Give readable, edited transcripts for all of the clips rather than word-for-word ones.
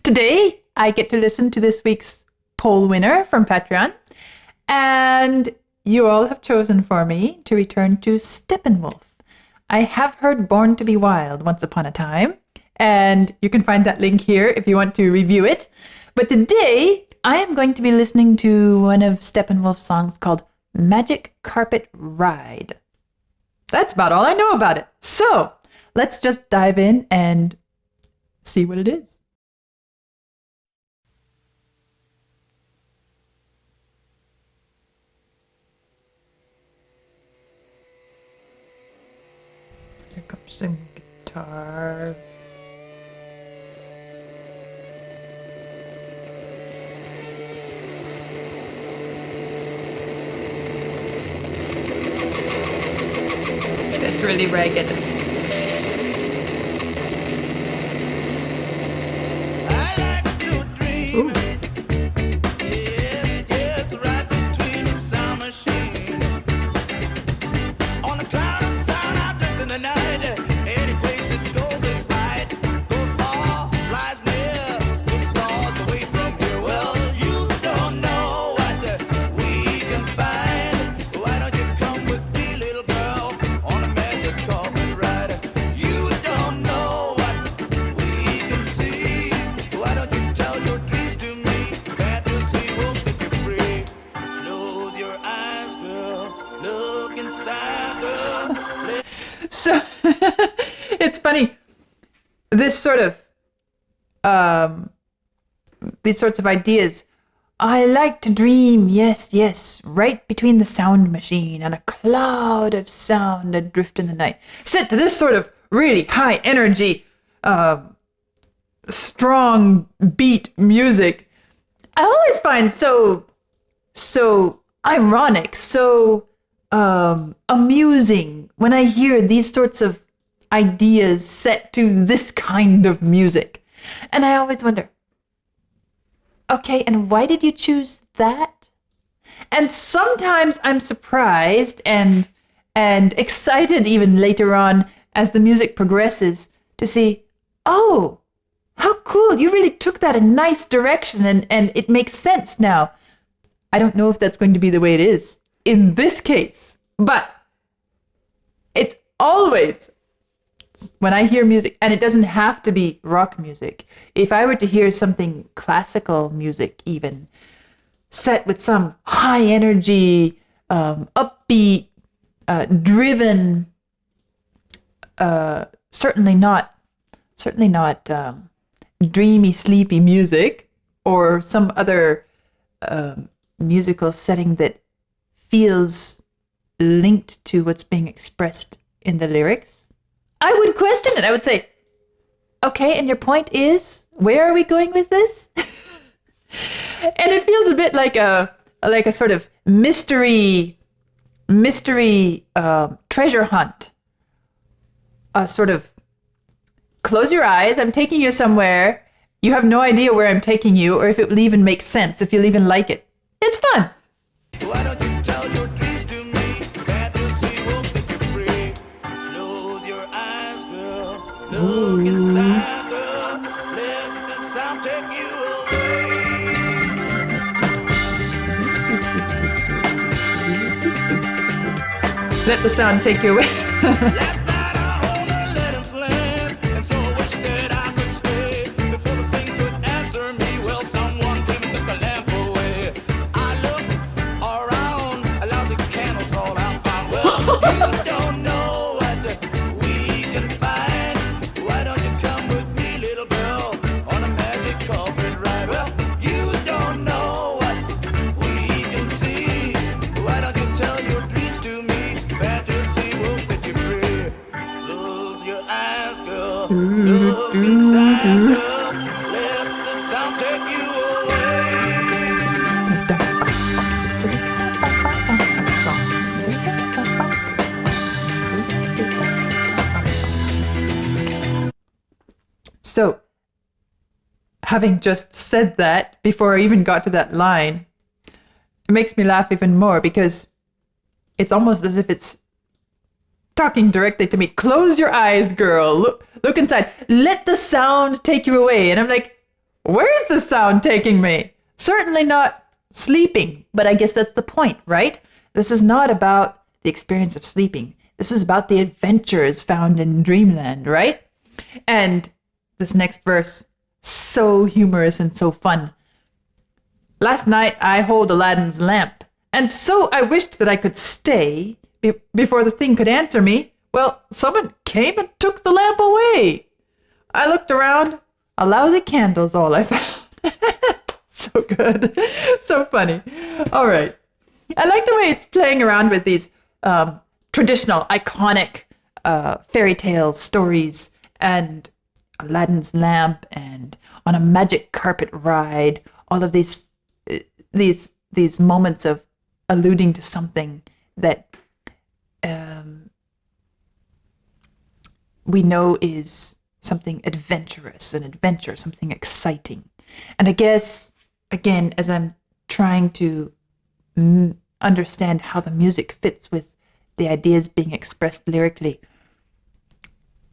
Today, I get to listen to this week's poll winner from Patreon, and you all have chosen for me to return to Steppenwolf. I have heard Born to be Wild once upon a time, and you can find that link here if you want to review it. But today, I am going to be listening to one of Steppenwolf's songs called Magic Carpet Ride. That's about all I know about it. So, let's just dive in and see what it is. Here comes some guitar. That's really ragged. Ooh. So it's funny, this sort of these sorts of ideas. I like to dream, yes, right between the sound machine and a cloud of sound adrift in the night. Set to this sort of really high energy, strong beat music. I always find so ironic, so amusing when I hear these sorts of ideas set to this kind of music. And I always wonder, okay, and why did you choose that? And sometimes I'm surprised and excited even later on as the music progresses to see, oh, how cool, you really took that a nice direction and it makes sense now. I don't know if that's going to be the way it is in this case, but it's always, when I hear music, and it doesn't have to be rock music, if I were to hear something classical music even, set with some high energy, upbeat, driven, certainly not dreamy, sleepy music, or some other musical setting that feels linked to what's being expressed in the lyrics, I would question it. I would say, okay, and your point is, where are we going with this? And it feels a bit like a sort of mystery treasure hunt. Sort of, close your eyes, I'm taking you somewhere. You have no idea where I'm taking you, or if it will even make sense, if you'll even like it. It's fun. Why don't you tell your dreams to me? Fantasy will set you free. Close your eyes, girl. Look inside, girl. Let the sound take you away. Let the sound take you away. So, having just said that, before I even got to that line, it makes me laugh even more because it's almost as if it's talking directly to me. Close your eyes, girl. Look inside. Let the sound take you away. And I'm like, Where is this sound taking me? Certainly not sleeping, but I guess that's the point, right? This is not about the experience of sleeping. This is about the adventures found in dreamland, right? And this next verse, so humorous and so fun. Last night I hold Aladdin's lamp, and so I wished that I could stay before the thing could answer me. Well, someone came and took the lamp away. I looked around, a lousy candle's all I found. So good. So funny. All right. I like the way it's playing around with these traditional, iconic fairy tale stories and Aladdin's lamp and on a magic carpet ride. All of these moments of alluding to something that we know is something adventurous, an adventure, something exciting. And I guess, again, as I'm trying to understand how the music fits with the ideas being expressed lyrically,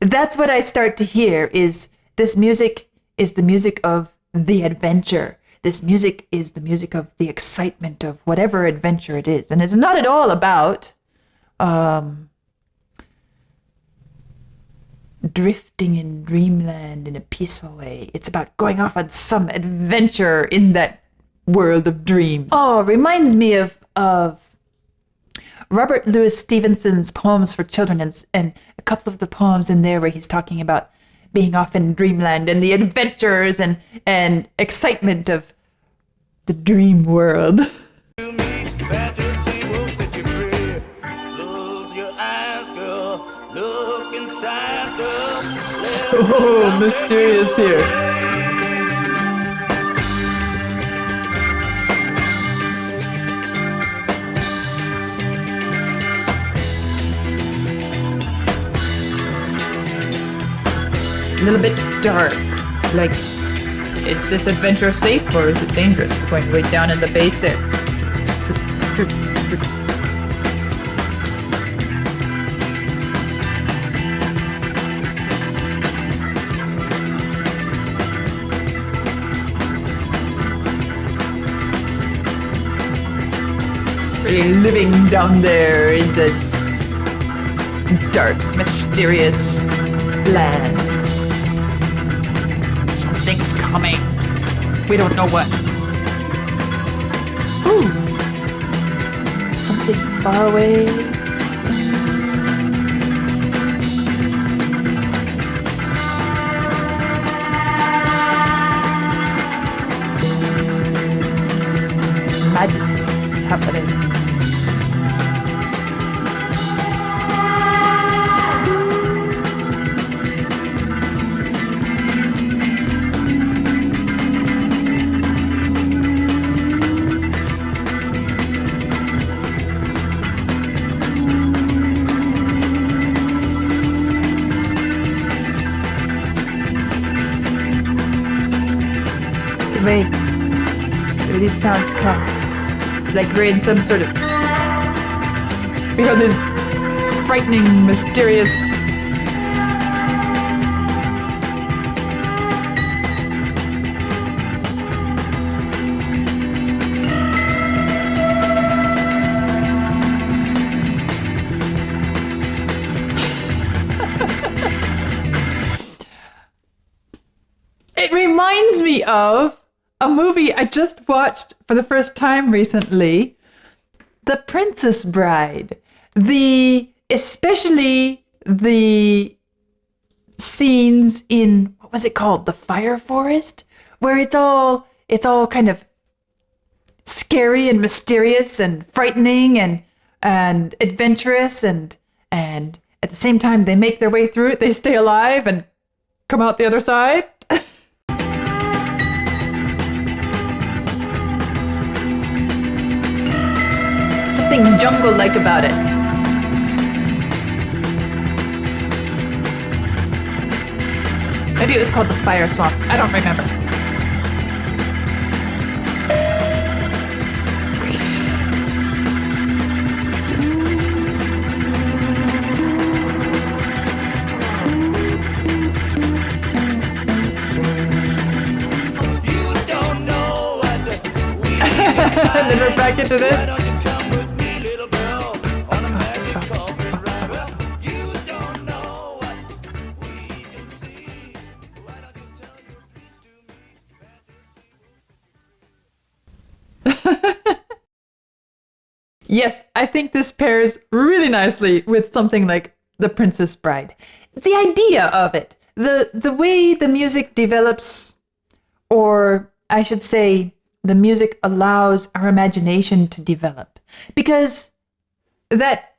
that's what I start to hear is this music is the music of the adventure. This music is the music of the excitement of whatever adventure it is. And it's not at all about drifting in dreamland in a peaceful way. It's about going off on some adventure in that world of dreams. Oh, reminds me of Robert Louis Stevenson's poems for children and a couple of the poems in there where he's talking about being off in dreamland and the adventures and excitement of the dream world. So mysterious here. A little bit dark. Like, is this adventure safe or is it dangerous? Going way down in the bass there. Really living down there in the dark, mysterious lands. Something's coming. We don't know what. Ooh. Something far away. Magic happening. The way these sounds come, it's like we're in some sort of, this frightening, mysterious It reminds me of a movie I just watched for the first time recently, The Princess Bride. Especially the scenes in, what was it called? The Fire Forest? Where it's all kind of scary and mysterious and frightening and adventurous and at the same time they make their way through it, they stay alive and come out the other side. Something jungle-like about it. Maybe it was called the Fire Swamp. I don't remember. And then we're back into this. Yes, I think this pairs really nicely with something like The Princess Bride. The idea of it, the way the music develops, or I should say, the music allows our imagination to develop. Because that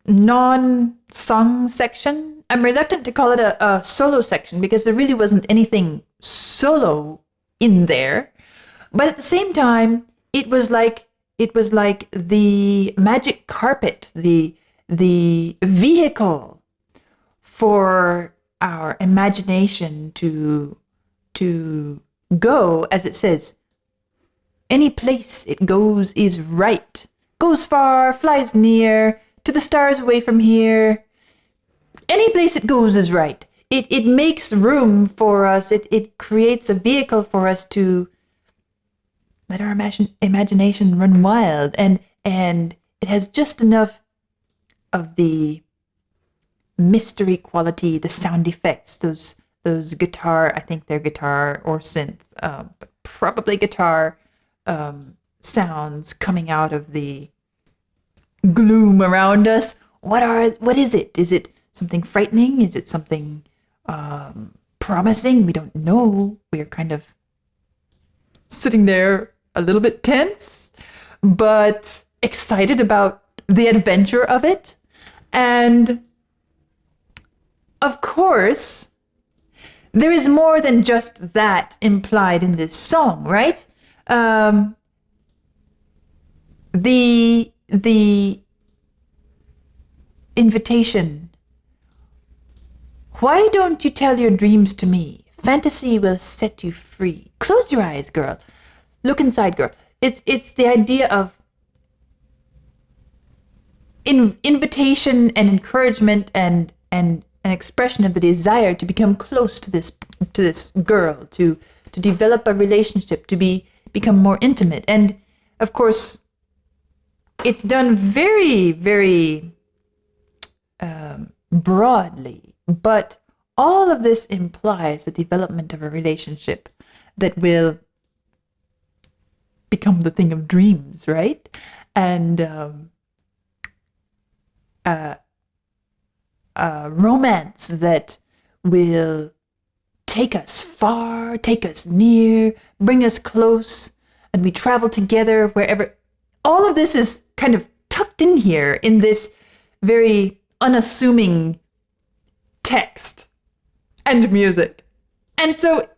non-sung section, I'm reluctant to call it a solo section because there really wasn't anything solo in there. But at the same time, it was like the magic carpet, the vehicle for our imagination to go, as it says, any place it goes is right. Goes far, flies near, to the stars away from here. Any place it goes is right. It makes room for us. It creates a vehicle for us to let our imagination run wild, and it has just enough of the mystery quality, the sound effects, those guitar, I think they're guitar or synth, but probably guitar sounds coming out of the gloom around us. What is it? Is it something frightening? Is it something promising? We don't know. We're kind of sitting there a little bit tense, but excited about the adventure of it. And of course, there is more than just that implied in this song, right? The invitation. Why don't you tell your dreams to me? Fantasy will set you free. Close your eyes, girl. Look inside, girl. It's the idea of invitation and encouragement and an expression of the desire to become close to this girl, to develop a relationship, to become more intimate. And of course, it's done very, very broadly, but all of this implies the development of a relationship that will become the thing of dreams, right? And romance that will take us far, take us near, bring us close, and we travel together wherever. All of this is kind of tucked in here in this very unassuming text and music. And so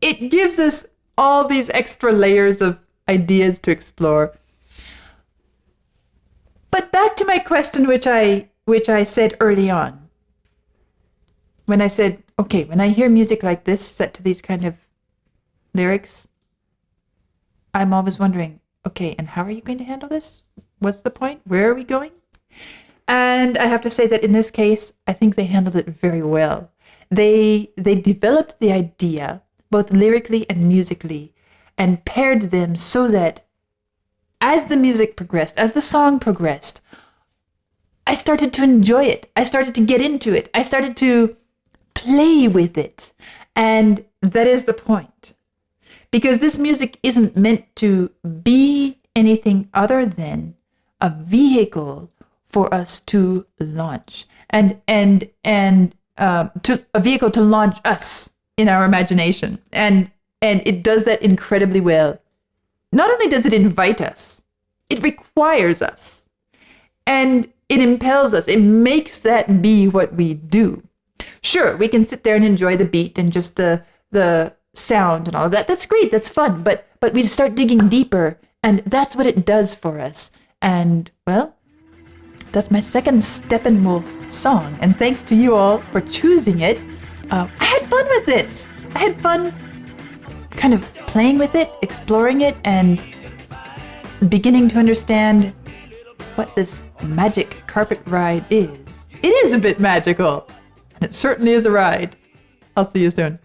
it gives us all these extra layers of ideas to explore. But back to my question, which I said early on, when I said, okay, when I hear music like this set to these kind of lyrics, I'm always wondering, okay, and how are you going to handle this? What's the point? Where are we going? And I have to say that in this case, I think they handled it very well. They developed the idea, both lyrically and musically, and paired them so that as the music progressed, as the song progressed, I started to enjoy it. I started to get into it. I started to play with it. And that is the point. Because this music isn't meant to be anything other than a vehicle for us to launch and to a vehicle to launch us in our imagination. And it does that incredibly well. Not only does it invite us, it requires us. And it impels us. It makes that be what we do. Sure, we can sit there and enjoy the beat and just the sound and all of that. That's great. That's fun. But we start digging deeper, and that's what it does for us. And, well, that's my second Steppenwolf song. And thanks to you all for choosing it. I had fun with this. I had fun kind of playing with it, exploring it, and beginning to understand what this magic carpet ride is. It is a bit magical, and it certainly is a ride. I'll see you soon.